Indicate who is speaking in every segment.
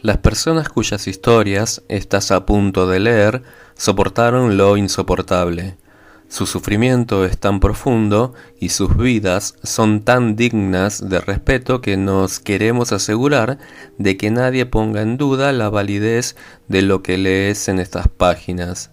Speaker 1: Las personas cuyas historias estás a punto de leer soportaron lo insoportable. Su sufrimiento es tan profundo y sus vidas son tan dignas de respeto que nos queremos asegurar de que nadie ponga en duda la validez de lo que lees en estas páginas.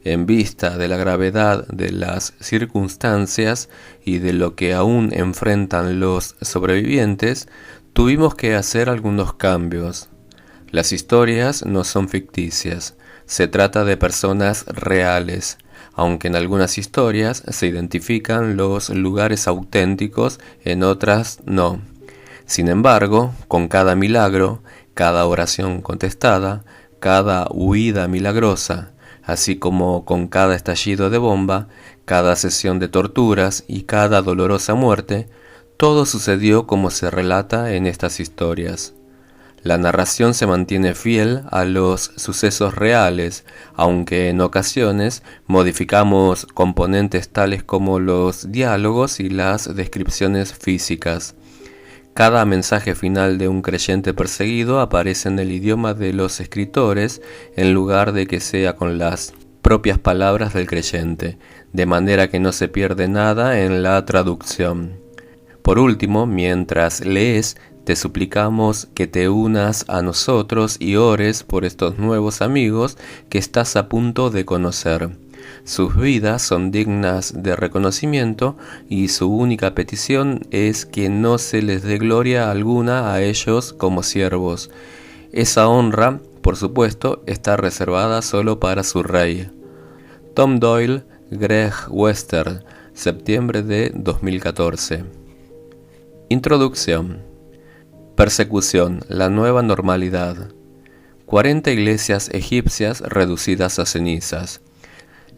Speaker 1: En vista de la gravedad de las circunstancias y de lo que aún enfrentan los sobrevivientes, tuvimos que hacer algunos cambios. Las historias no son ficticias, se trata de personas reales, aunque en algunas historias se identifican los lugares auténticos, en otras no. Sin embargo, con cada milagro, cada oración contestada, cada huida milagrosa, así como con cada estallido de bomba, cada sesión de torturas y cada dolorosa muerte, todo sucedió como se relata en estas historias. La narración se mantiene fiel a los sucesos reales, aunque en ocasiones modificamos componentes tales como los diálogos y las descripciones físicas. Cada mensaje final de un creyente perseguido aparece en el idioma de los escritores en lugar de que sea con las propias palabras del creyente, de manera que no se pierde nada en la traducción. Por último, mientras lees, te suplicamos que te unas a nosotros y ores por estos nuevos amigos que estás a punto de conocer. Sus vidas son dignas de reconocimiento y su única petición es que no se les dé gloria alguna a ellos como siervos. Esa honra, por supuesto, está reservada solo para su rey. Tom Doyle, Greg Western, septiembre de 2014. Introducción. Persecución, la nueva normalidad. 40 iglesias egipcias reducidas a cenizas.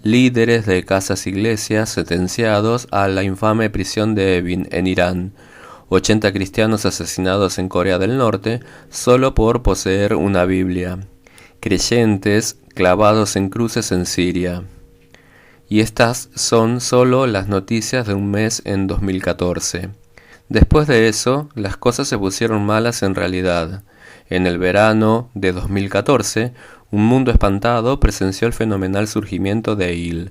Speaker 1: Líderes de casas iglesias sentenciados a la infame prisión de Evin en Irán. 80 cristianos asesinados en Corea del Norte solo por poseer una Biblia. Creyentes clavados en cruces en Siria. Y estas son solo las noticias de un mes en 2014. Después de eso, las cosas se pusieron malas en realidad. En el verano de 2014, un mundo espantado presenció el fenomenal surgimiento de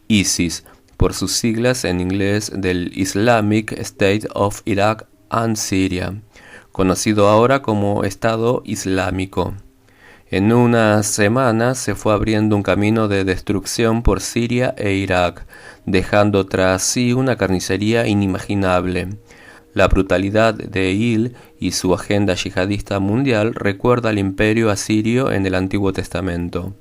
Speaker 1: ISIS, por sus siglas en inglés del Islamic State of Iraq and Syria, conocido ahora como Estado Islámico. En unas semanas se fue abriendo un camino de destrucción por Siria e Irak, dejando tras sí una carnicería inimaginable. La brutalidad de y su agenda yihadista mundial recuerda al imperio asirio en el Antiguo Testamento.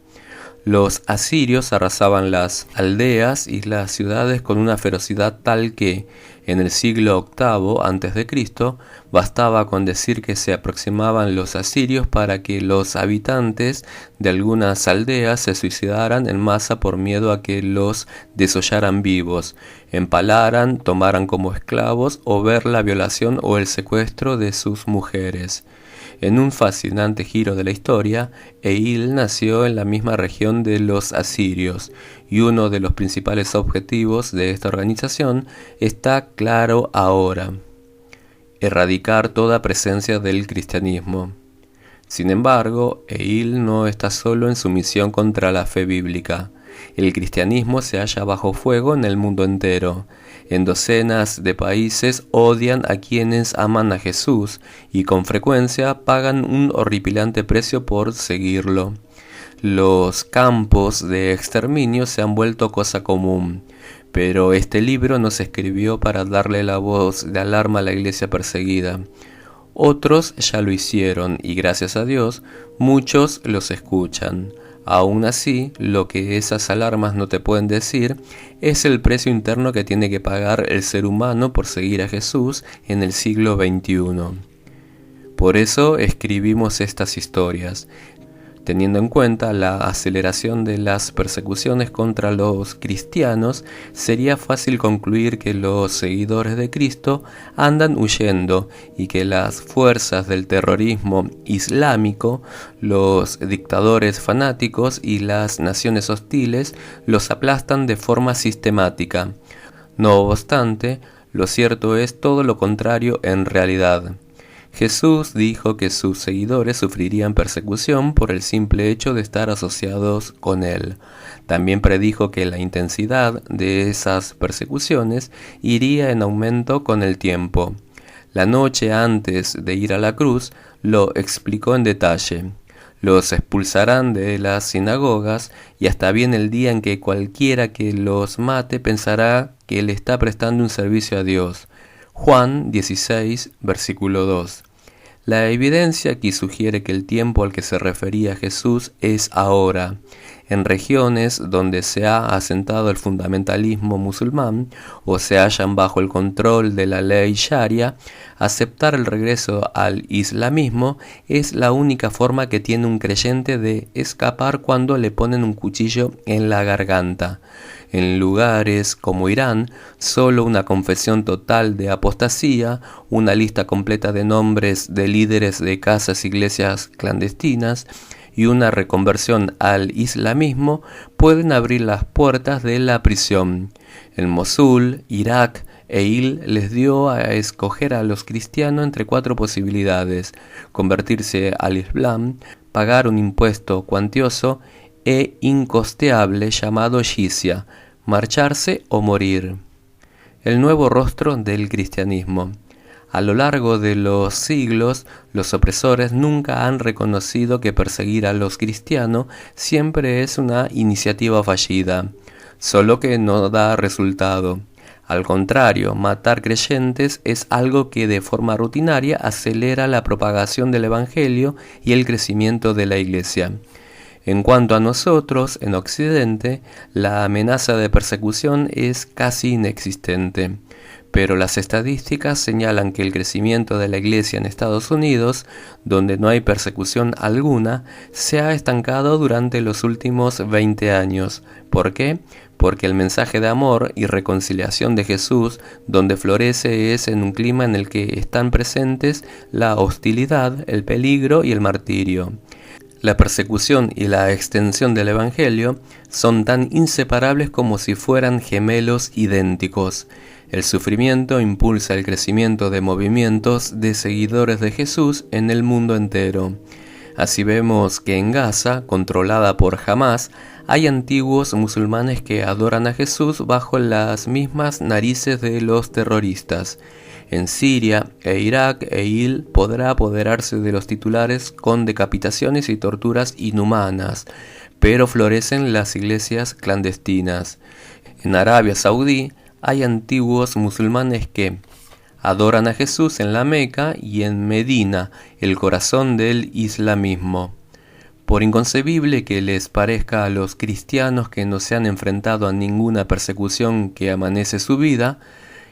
Speaker 1: Los asirios arrasaban las aldeas y las ciudades con una ferocidad tal que, en el siglo VIII a.C., bastaba con decir que se aproximaban los asirios para que los habitantes de algunas aldeas se suicidaran en masa por miedo a que los desollaran vivos, empalaran, tomaran como esclavos o ver la violación o el secuestro de sus mujeres. En un fascinante giro de la historia, Eil nació en la misma región de los asirios, y uno de los principales objetivos de esta organización está claro ahora: erradicar toda presencia del cristianismo. Sin embargo, Eil no está solo en su misión contra la fe bíblica. El cristianismo se halla bajo fuego en el mundo entero. En docenas de países odian a quienes aman a Jesús y con frecuencia pagan un horripilante precio por seguirlo. Los campos de exterminio se han vuelto cosa común, pero este libro no se escribió para darle la voz de alarma a la iglesia perseguida. Otros ya lo hicieron y gracias a Dios muchos los escuchan. Aún así, lo que esas alarmas no te pueden decir es el precio interno que tiene que pagar el ser humano por seguir a Jesús en el siglo XXI. Por eso escribimos estas historias, teniendo en cuenta la aceleración de las persecuciones contra los cristianos. Sería fácil concluir que los seguidores de Cristo andan huyendo y que las fuerzas del terrorismo islámico, los dictadores fanáticos y las naciones hostiles los aplastan de forma sistemática. No obstante, lo cierto es todo lo contrario en realidad. Jesús dijo que sus seguidores sufrirían persecución por el simple hecho de estar asociados con él. También predijo que la intensidad de esas persecuciones iría en aumento con el tiempo. La noche antes de ir a la cruz lo explicó en detalle. Los expulsarán de las sinagogas y hasta viene el día en que cualquiera que los mate pensará que le está prestando un servicio a Dios. Juan 16, versículo 2. La evidencia aquí sugiere que el tiempo al que se refería Jesús es ahora. En regiones donde se ha asentado el fundamentalismo musulmán o se hallan bajo el control de la ley sharia, aceptar el regreso al islamismo es la única forma que tiene un creyente de escapar cuando le ponen un cuchillo en la garganta. En lugares como Irán, solo una confesión total de apostasía, una lista completa de nombres de líderes de casas iglesias clandestinas y una reconversión al islamismo pueden abrir las puertas de la prisión. En Mosul, Irak, Eil les dio a escoger a los cristianos entre 4 posibilidades: convertirse al Islam, pagar un impuesto cuantioso e incosteable llamado jizya, marcharse o morir. El nuevo rostro del cristianismo. A lo largo de los siglos, los opresores nunca han reconocido que perseguir a los cristianos siempre es una iniciativa fallida, solo que no da resultado. Al contrario, matar creyentes es algo que de forma rutinaria acelera la propagación del Evangelio y el crecimiento de la Iglesia. En cuanto a nosotros, en Occidente, la amenaza de persecución es casi inexistente, pero las estadísticas señalan que el crecimiento de la Iglesia en Estados Unidos, donde no hay persecución alguna, se ha estancado durante los últimos 20 años. ¿Por qué? Porque el mensaje de amor y reconciliación de Jesús, donde florece, es en un clima en el que están presentes la hostilidad, el peligro y el martirio. La persecución y la extensión del Evangelio son tan inseparables como si fueran gemelos idénticos. El sufrimiento impulsa el crecimiento de movimientos de seguidores de Jesús en el mundo entero. Así vemos que en Gaza, controlada por Hamás, hay antiguos musulmanes que adoran a Jesús bajo las mismas narices de los terroristas. En Siria e Irak, Eil podrá apoderarse de los titulares con decapitaciones y torturas inhumanas, pero florecen las iglesias clandestinas. En Arabia Saudí hay antiguos musulmanes que adoran a Jesús en la Meca y en Medina, el corazón del islamismo. Por inconcebible que les parezca a los cristianos que no se han enfrentado a ninguna persecución que amanece su vida,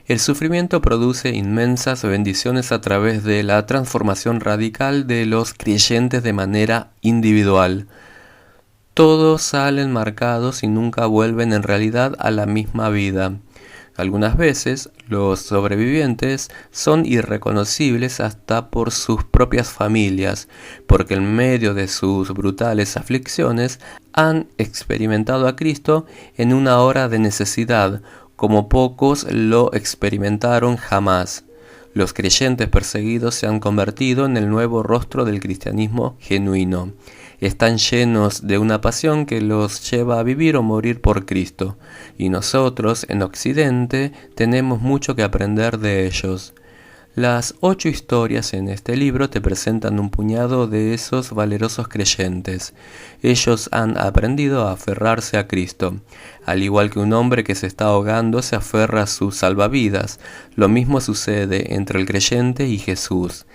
Speaker 1: el sufrimiento produce inmensas bendiciones a través de la transformación radical de los creyentes de manera individual. Todos salen marcados y nunca vuelven en realidad a la misma vida. Algunas veces los sobrevivientes son irreconocibles hasta por sus propias familias, porque en medio de sus brutales aflicciones han experimentado a Cristo en una hora de necesidad, como pocos lo experimentaron jamás. Los creyentes perseguidos se han convertido en el nuevo rostro del cristianismo genuino. Están llenos de una pasión que los lleva a vivir o morir por Cristo, y nosotros, en Occidente, tenemos mucho que aprender de ellos. Las 8 historias en este libro te presentan un puñado de esos valerosos creyentes. Ellos han aprendido a aferrarse a Cristo. Al igual que un hombre que se está ahogando se aferra a sus salvavidas, lo mismo sucede entre el creyente y Jesús.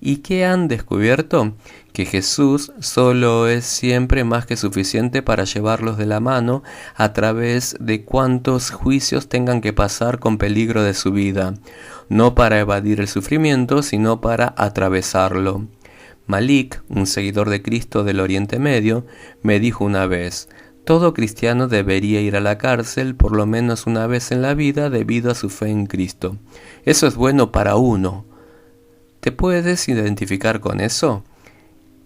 Speaker 1: ¿Y qué han descubierto? Que Jesús solo es siempre más que suficiente para llevarlos de la mano a través de cuantos juicios tengan que pasar con peligro de su vida, no para evadir el sufrimiento, sino para atravesarlo. Malik, un seguidor de Cristo del Oriente Medio, me dijo una vez: todo cristiano debería ir a la cárcel por lo menos una vez en la vida debido a su fe en Cristo. Eso es bueno para uno. ¿Te puedes identificar con eso?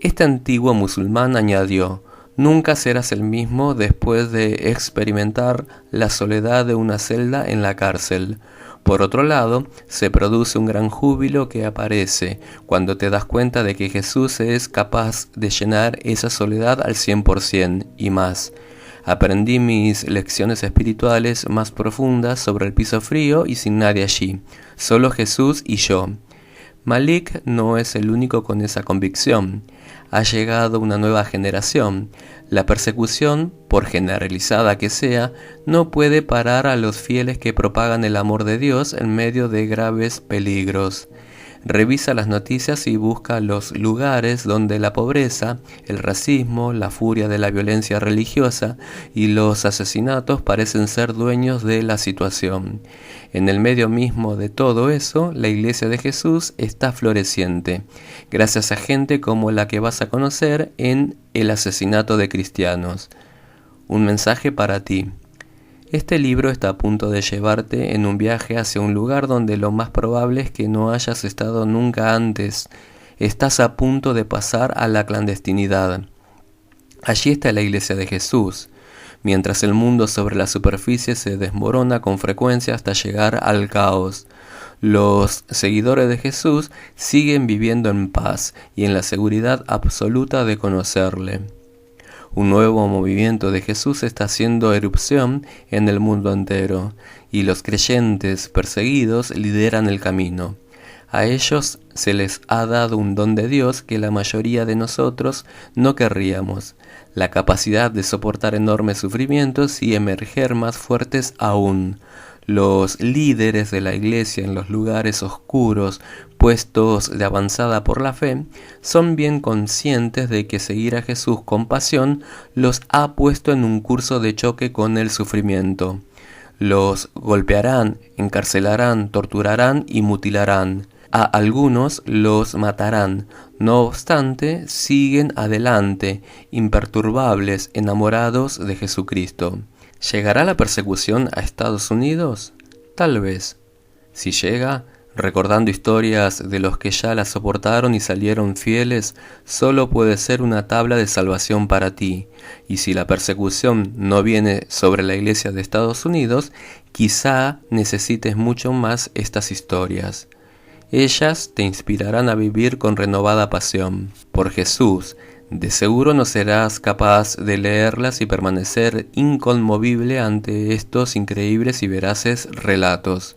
Speaker 1: Este antiguo musulmán añadió: nunca serás el mismo después de experimentar la soledad de una celda en la cárcel. Por otro lado, se produce un gran júbilo que aparece cuando te das cuenta de que Jesús es capaz de llenar esa soledad al 100% y más. Aprendí mis lecciones espirituales más profundas sobre el piso frío y sin nadie allí, solo Jesús y yo. Malik no es el único con esa convicción. Ha llegado una nueva generación. La persecución, por generalizada que sea, no puede parar a los fieles que propagan el amor de Dios en medio de graves peligros. Revisa las noticias y busca los lugares donde la pobreza, el racismo, la furia de la violencia religiosa y los asesinatos parecen ser dueños de la situación. En el medio mismo de todo eso, la Iglesia de Jesús está floreciente, gracias a gente como la que vas a conocer en El asesinato de cristianos. Un mensaje para ti. Este libro está a punto de llevarte en un viaje hacia un lugar donde lo más probable es que no hayas estado nunca antes. Estás a punto de pasar a la clandestinidad. Allí está la Iglesia de Jesús, mientras el mundo sobre la superficie se desmorona con frecuencia hasta llegar al caos. Los seguidores de Jesús siguen viviendo en paz y en la seguridad absoluta de conocerle. Un nuevo movimiento de Jesús está haciendo erupción en el mundo entero, y los creyentes perseguidos lideran el camino. A ellos se les ha dado un don de Dios que la mayoría de nosotros no querríamos, la capacidad de soportar enormes sufrimientos y emerger más fuertes aún. Los líderes de la Iglesia en los lugares oscuros, puestos de avanzada por la fe, son bien conscientes de que seguir a Jesús con pasión los ha puesto en un curso de choque con el sufrimiento. Los golpearán, encarcelarán, torturarán y mutilarán. A algunos los matarán. No obstante, siguen adelante, imperturbables, enamorados de Jesucristo. ¿Llegará la persecución a Estados Unidos? Tal vez. Si llega, recordando historias de los que ya la soportaron y salieron fieles, solo puede ser una tabla de salvación para ti. Y si la persecución no viene sobre la Iglesia de Estados Unidos, quizá necesites mucho más estas historias. Ellas te inspirarán a vivir con renovada pasión. Por Jesús, de seguro no serás capaz de leerlas y permanecer inconmovible ante estos increíbles y veraces relatos.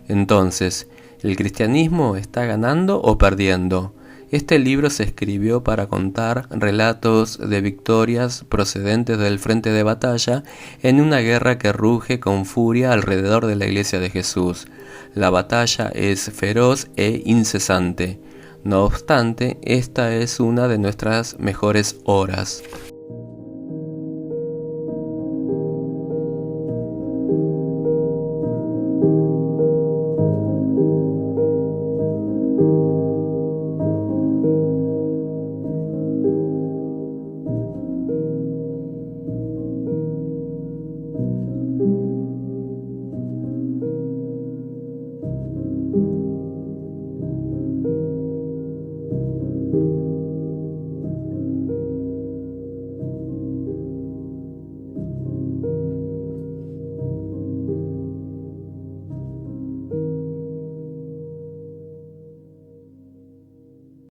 Speaker 1: Entonces, ¿el cristianismo está ganando o perdiendo? Este libro se escribió para contar relatos de victorias procedentes del frente de batalla en una guerra que ruge con furia alrededor de la Iglesia de Jesús. La batalla es feroz e incesante. No obstante, esta es una de nuestras mejores horas.